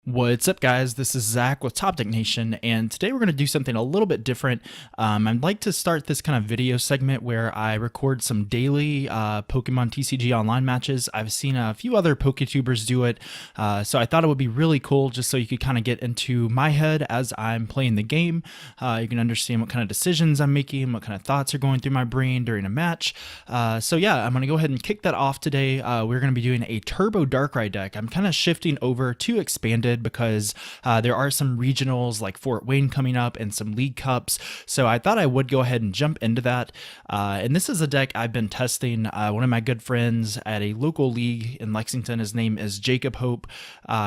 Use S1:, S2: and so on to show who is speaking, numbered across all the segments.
S1: What's up, guys? This is Zach with Top Deck Nation, and today we're going to do something a little bit different. I'd like to start this kind of video segment where I record some daily Pokemon TCG Online matches. I've seen a few other PokeTubers do it, so I thought it would be really cool just so you could kind of get into my head as I'm playing the game. You can understand what kind of decisions I'm making, what kind of thoughts are going through my brain during a match. So yeah, I'm going to go ahead and kick that off today. We're going to be doing a Turbo Darkrai deck. I'm kind of shifting over to Expanded because there are some regionals like Fort Wayne coming up and some League Cups, so I thought I would go ahead and jump into that. And this is a deck I've been testing. One of my good friends at a local league in Lexington, his name is Jacob Hope.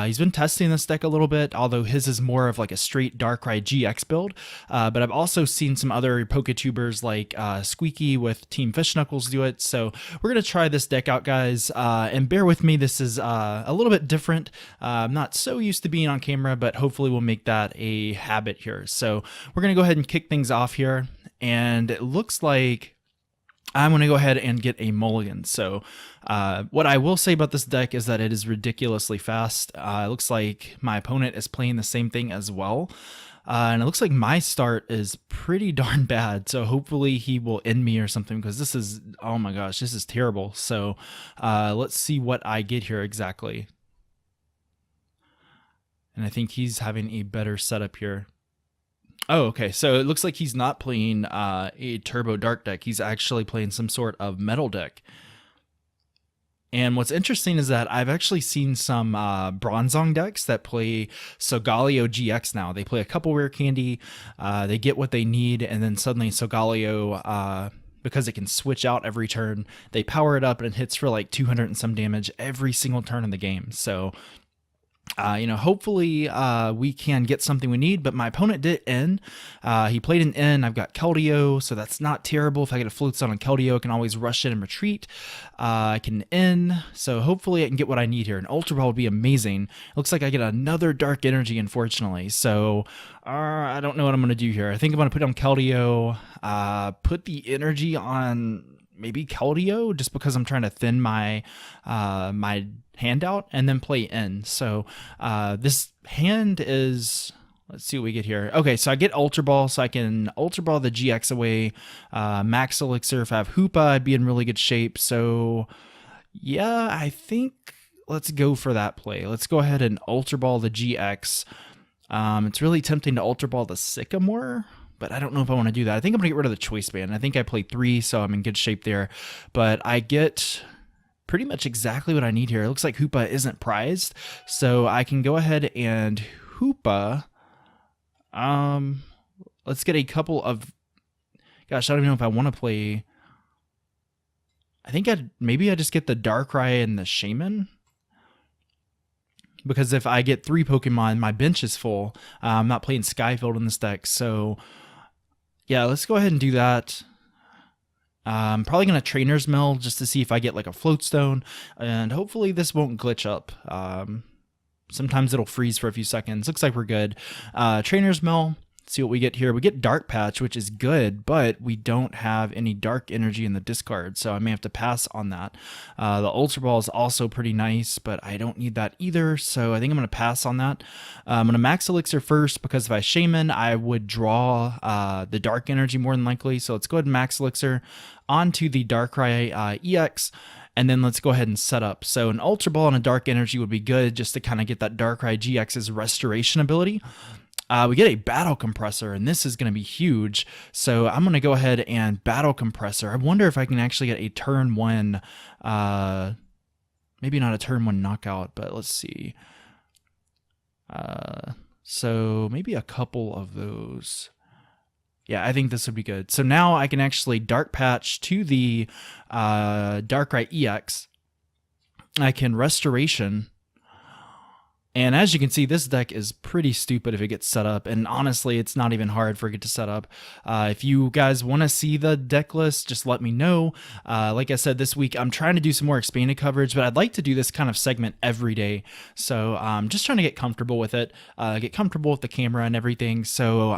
S1: He's been testing this deck a little bit, although his is more of like a straight Darkrai-GX build. But I've also seen some other PokeTubers like Squeaky with Team Fish Knuckles do it, so we're going to try this deck out, guys. And bear with me, this is a little bit different. I'm not so used to being on camera, but hopefully we'll make that a habit here. So we're going to go ahead and kick things off here, and it looks like I'm going to go ahead and get a mulligan. So what I will say about this deck is that it is ridiculously fast. It looks like my opponent is playing the same thing as well. And it looks like my start is pretty darn bad, so hopefully he will end me or something, because this is, oh my gosh, this is terrible. So let's see what I get here exactly. And I think he's having a better setup here. Oh, okay, so it looks like he's not playing a Turbo Dark deck. He's actually playing some sort of metal deck. And what's interesting is that I've actually seen some Bronzong decks that play Solgaleo GX now. They play a couple rare candy, they get what they need, and then suddenly Solgaleo, because it can switch out every turn, they power it up and it hits for like 200 and some damage every single turn in the game. So hopefully we can get something we need, but my opponent did N. He played an N. I've got Keldeo, so that's not terrible. If I get a Float Stone on Keldeo, I can always rush in and retreat. I can N, so hopefully I can get what I need here. An Ultra Ball would be amazing. Looks like I get another Dark Energy, unfortunately, so I don't know what I'm going to do here. I think I'm going to put on Keldeo, put the energy on maybe Keldeo, just because I'm trying to thin my my handout, and then play in. So this hand is, let's see what we get here. Okay, so I get Ultra Ball, so I can Ultra Ball the GX away. Max Elixir, if I have Hoopa, I'd be in really good shape. So yeah, I think let's go for that play. Let's go ahead and Ultra Ball the GX. It's really tempting to Ultra Ball the Sycamore, but I don't know if I want to do that. I think I'm going to get rid of the Choice Band. I think I played 3, so I'm in good shape there. But I get pretty much exactly what I need here. It looks like Hoopa isn't prized, so I can go ahead and Hoopa. Let's get a couple of, gosh, I don't even know if I want to play. I think maybe I just get the Darkrai and the Shaymin, because if I get 3 Pokemon, my bench is full. I'm not playing Skyfield in this deck, so yeah, let's go ahead and do that. I'm probably going to Trainers Mail just to see if I get like a Float Stone, and hopefully this won't glitch up. Sometimes it'll freeze for a few seconds. Looks like we're good. Trainers Mail. See what we get here. We get Dark Patch, which is good, but we don't have any Dark Energy in the discard, so I may have to pass on that. The Ultra Ball is also pretty nice, but I don't need that either, so I think I'm going to pass on that. I'm going to Max Elixir first, because if I Shaymin, I would draw the Dark Energy more than likely, so let's go ahead and Max Elixir onto the Darkrai-EX. And then let's go ahead and set up. So an Ultra Ball and a Dark Energy would be good, just to kind of get that Darkrai-GX's restoration ability. We get a Battle Compressor, and this is going to be huge. So I'm going to go ahead and Battle Compressor. I wonder if I can actually get a turn 1, maybe not a turn 1 knockout, but let's see. So maybe a couple of those. Yeah, I think this would be good. So now I can actually Dark Patch to the Darkrai-EX. I can Restoration. And as you can see, this deck is pretty stupid if it gets set up, and honestly, it's not even hard for it to set up. If you guys want to see the deck list, just let me know. Like I said, this week I'm trying to do some more expanded coverage, but I'd like to do this kind of segment every day. So I'm just trying to get comfortable with it, get comfortable with the camera and everything. So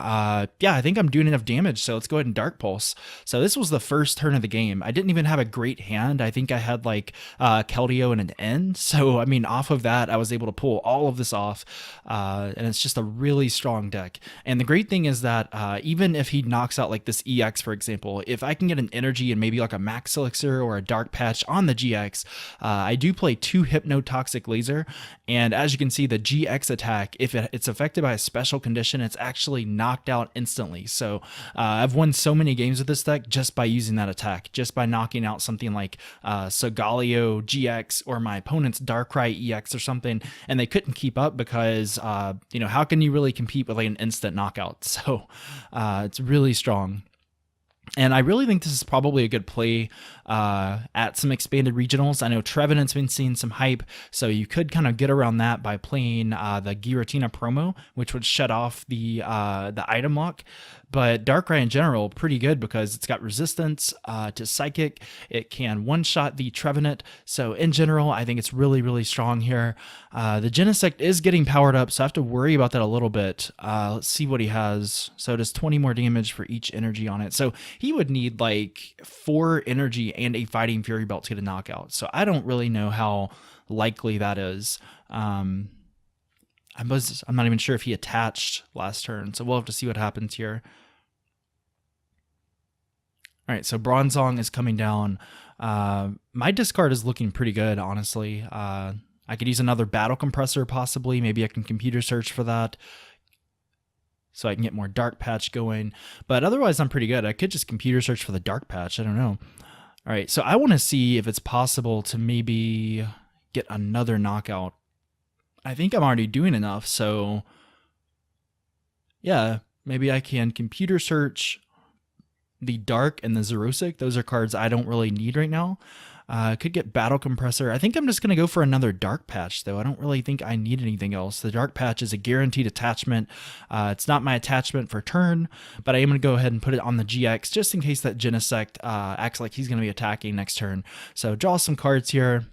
S1: yeah, I think I'm doing enough damage, so let's go ahead and Dark Pulse. So this was the first turn of the game. I didn't even have a great hand. I think I had like Keldeo and an N. So I mean, off of that, I was able to pull all all of this off, and it's just a really strong deck. And the great thing is that even if he knocks out like this EX, for example, if I can get an energy and maybe like a Max Elixir or a Dark Patch on the GX, I do play 2 Hypnotoxic Laser, and as you can see, the GX attack, if it's affected by a special condition, it's actually knocked out instantly. So I've won so many games with this deck just by using that attack, just by knocking out something like Solgaleo GX or my opponent's Darkrai-EX or something, and they couldn't keep up because, how can you really compete with like an instant knockout? So it's really strong. And I really think this is probably a good play at some expanded regionals. I know Trevenant's been seeing some hype, so you could kind of get around that by playing the Giratina promo, which would shut off the item lock. But Darkrai in general, pretty good because it's got resistance to Psychic. It can one-shot the Trevenant. So in general, I think it's really, really strong here. The Genesect is getting powered up, so I have to worry about that a little bit. Let's see what he has. So it does 20 more damage for each energy on it. So he would need like 4 energy and a Fighting Fury Belt to get a knockout. So I don't really know how likely that is. I'm not even sure if he attached last turn, so we'll have to see what happens here. All right, so Bronzong is coming down. My discard is looking pretty good, honestly. I could use another Battle Compressor, possibly. Maybe I can computer search for that, so I can get more Dark Patch going. But otherwise, I'm pretty good. I could just computer search for the Dark Patch. I don't know. All right, so I want to see if it's possible to maybe get another knockout. I think I'm already doing enough, so yeah, maybe I can computer search the Dark and the Xerosic. Those are cards I don't really need right now. Could get Battle Compressor. I think I'm just going to go for another Dark Patch, though. I don't really think I need anything else. The Dark Patch is a guaranteed attachment. It's not my attachment for turn, but I am going to go ahead and put it on the GX just in case that Genesect acts like he's going to be attacking next turn. So draw some cards here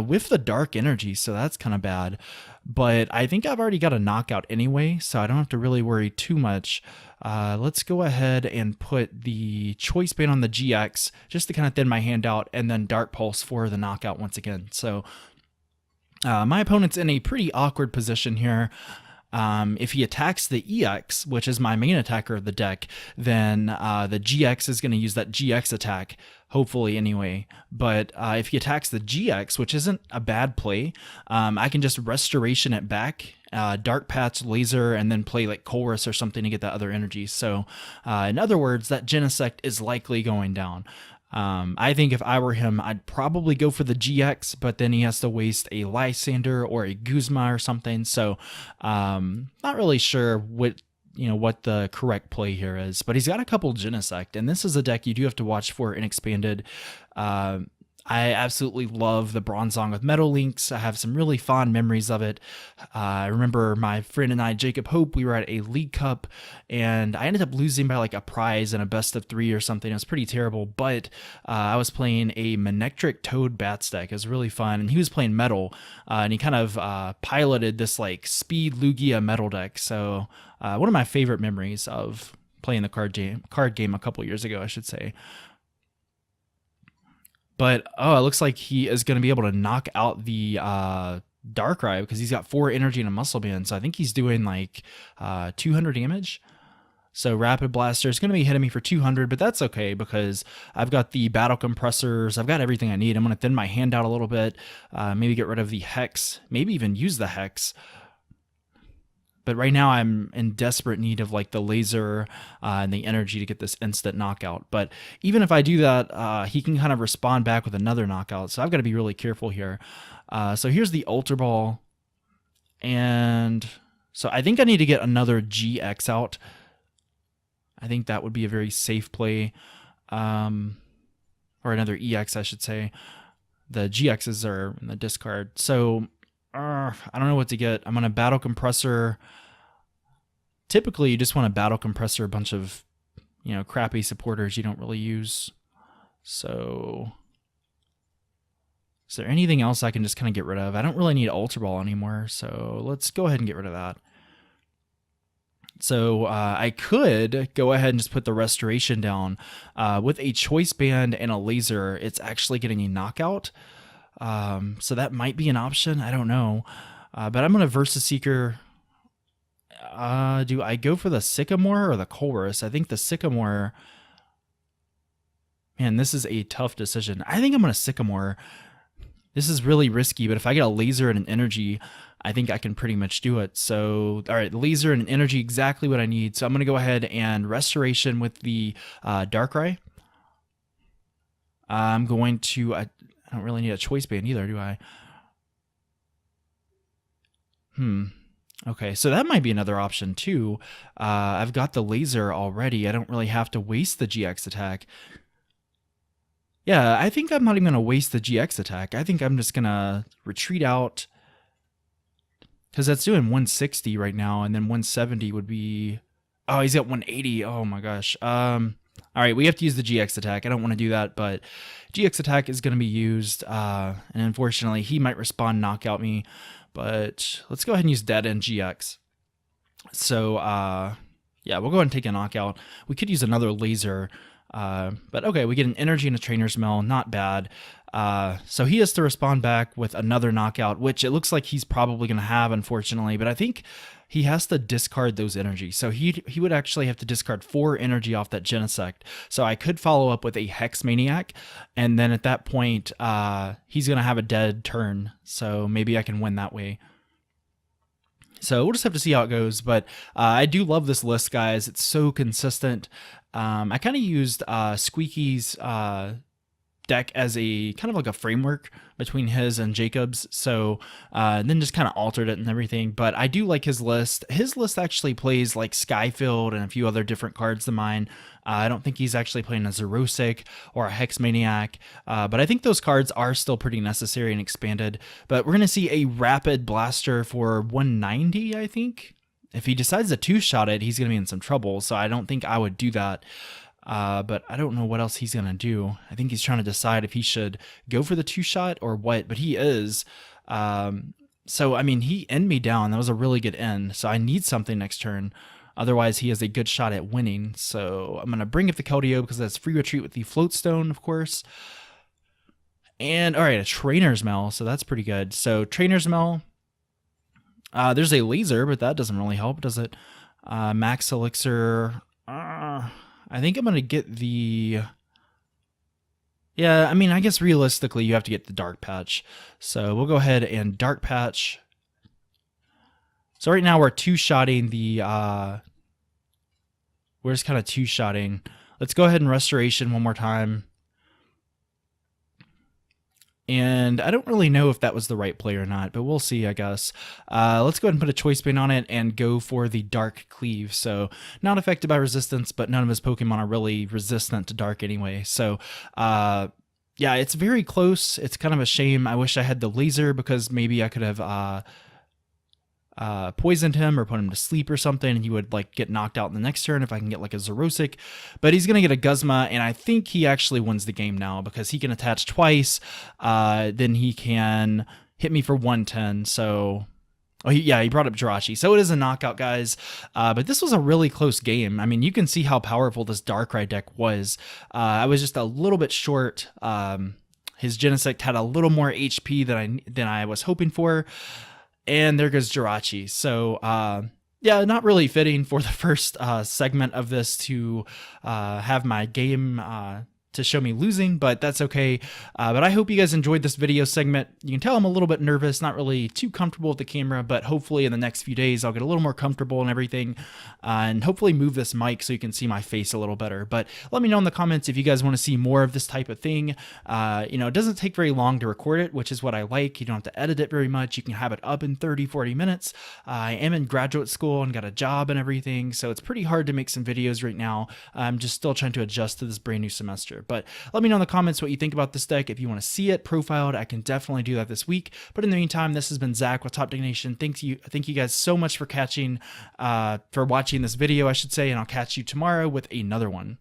S1: with the Dark Energy, so that's kind of bad. But I think I've already got a knockout anyway, so I don't have to really worry too much. Let's go ahead and put the Choice Band on the GX just to kind of thin my hand out, and then Dark Pulse for the knockout once again. So my opponent's in a pretty awkward position here. If he attacks the EX, which is my main attacker of the deck, then the GX is going to use that GX attack, hopefully anyway. But if he attacks the GX, which isn't a bad play, I can just Restoration it back, Dark Patch Laser, and then play like Colress or something to get that other energy. So in other words, that Genesect is likely going down. I think if I were him, I'd probably go for the GX, but then he has to waste a Lysander or a Guzma or something. So not really sure what the correct play here is, but he's got a couple Genesect, and this is a deck you do have to watch for in expanded. I absolutely love the Bronzong with Metal Links. I have some really fond memories of it. I remember my friend and I, Jacob Hope, we were at a League Cup, and I ended up losing by like a prize in a best of 3 or something. It was pretty terrible, but I was playing a Manectric Toad Bats deck. It was really fun, and he was playing Metal, and he kind of piloted this like Speed Lugia Metal deck. So one of my favorite memories of playing the card game a couple years ago, I should say. But, it looks like he is going to be able to knock out the Darkrai because he's got 4 energy and a Muscle Band. So I think he's doing like 200 damage. So Rapid Blaster is going to be hitting me for 200, but that's okay because I've got the Battle Compressors. I've got everything I need. I'm going to thin my hand out a little bit, maybe get rid of the Hex, maybe even use the Hex. But right now I'm in desperate need of like the laser and the energy to get this instant knockout. But even if I do that, he can kind of respond back with another knockout. So I've got to be really careful here. So here's the Ultra Ball. And so I think I need to get another GX out. I think that would be a very safe play. Or another EX, I should say. The GXs are in the discard. So I don't know what to get. I'm going to Battle Compressor. Typically, you just want to Battle Compressor a bunch of, crappy supporters you don't really use. So, is there anything else I can just kind of get rid of? I don't really need Ultra Ball anymore, so let's go ahead and get rid of that. So I could go ahead and just put the Restoration down. With a Choice Band and a Laser, it's actually getting a knockout. So that might be an option. I don't know. But I'm going to Versus Seeker. Do I go for the Sycamore or the Colress? I think the Sycamore... Man, this is a tough decision. I think I'm going to Sycamore. This is really risky, but if I get a laser and an energy, I think I can pretty much do it. So, all right, laser and an energy, exactly what I need. So I'm going to go ahead and Restoration with the Darkrai. I'm going to... I don't really need a Choice Band either, do I? Okay, so that might be another option too. I've got the laser already. I don't really have to waste the GX attack. Yeah, I think I'm not even going to waste the GX attack. I think I'm just going to retreat out. Because that's doing 160 right now, and then 170 would be... Oh, he's at 180. Oh my gosh. All right, we have to use the GX attack. I don't want to do that, but GX attack is going to be used. And unfortunately, he might respawn, knockout me. But let's go ahead and use Dead End GX. So, yeah, we'll go ahead and take a knockout. We could use another laser. But okay, we get an energy and a Trainer's Mail, not bad. So he has to respond back with another knockout, which it looks like he's probably going to have, unfortunately, but I think he has to discard those energies. So he would actually have to discard 4 energy off that Genesect. So I could follow up with a Hex Maniac, and then at that point, he's going to have a dead turn. So maybe I can win that way. So we'll just have to see how it goes, but I do love this list, guys. It's so consistent. I kind of used Squeaky's deck as a kind of like a framework between his and Jacob's, so then just kind of altered it and everything. But I do like his list. His list actually plays like Skyfield and a few other different cards than mine. I don't think he's actually playing a Xerosic or a Hex Maniac, but I think those cards are still pretty necessary and expanded. But we're going to see a Rapid Blaster for 190, I think. If he decides to two-shot it, he's going to be in some trouble, so I don't think I would do that. But I don't know what else he's going to do. I think he's trying to decide if he should go for the two-shot or what, but he is. So, I mean, he ended me down. That was a really good end, so I need something next turn. Otherwise, he has a good shot at winning. So I'm going to bring up the Keldeo because that's free retreat with the Float Stone, of course. And, all right, a Trainer's Mail, so that's pretty good. So Trainer's Mail, there's a laser, but that doesn't really help, does it? Max Elixir, I think I'm going to get the... Yeah, I mean, I guess realistically, you have to get the Dark Patch. So we'll go ahead and Dark Patch. So right now we're two-shotting the... we're just kind of two-shotting. Let's go ahead and Restoration one more time. And I don't really know if that was the right play or not, but we'll see, I guess. Let's go ahead and put a Choice Band on it and go for the Dark Cleave. So not affected by resistance, but none of his Pokemon are really resistant to Dark anyway. So yeah, it's very close. It's kind of a shame. I wish I had the laser because maybe I could have poisoned him or put him to sleep or something, and he would like get knocked out in the next turn if I can get like a Xerosic. But he's gonna get a Guzma, and I think he actually wins the game now because he can attach twice. Then he can hit me for 110. So yeah, he brought up Jirachi, so it is a knockout, guys. But this was a really close game. I mean, you can see how powerful this Darkrai deck was. I was just a little bit short. His Genesect had a little more HP than I was hoping for. And there goes Jirachi. So, yeah, not really fitting for the first segment of this to have my game to show me losing, but that's okay. But I hope you guys enjoyed this video segment. You can tell I'm a little bit nervous, not really too comfortable with the camera, but hopefully in the next few days I'll get a little more comfortable and everything, and hopefully move this mic so you can see my face a little better. But let me know in the comments if you guys want to see more of this type of thing. You know, it doesn't take very long to record it, which is what I like. You don't have to edit it very much. You can have it up in 30-40 minutes. I am in graduate school and got a job and everything, so it's pretty hard to make some videos right now. I'm just still trying to adjust to this brand new semester. But let me know in the comments what you think about this deck. If you want to see it profiled, I can definitely do that this week. But in the meantime, this has been Zach with Top Deck Nation. Thank you guys so much for watching this video, I should say, and I'll catch you tomorrow with another one.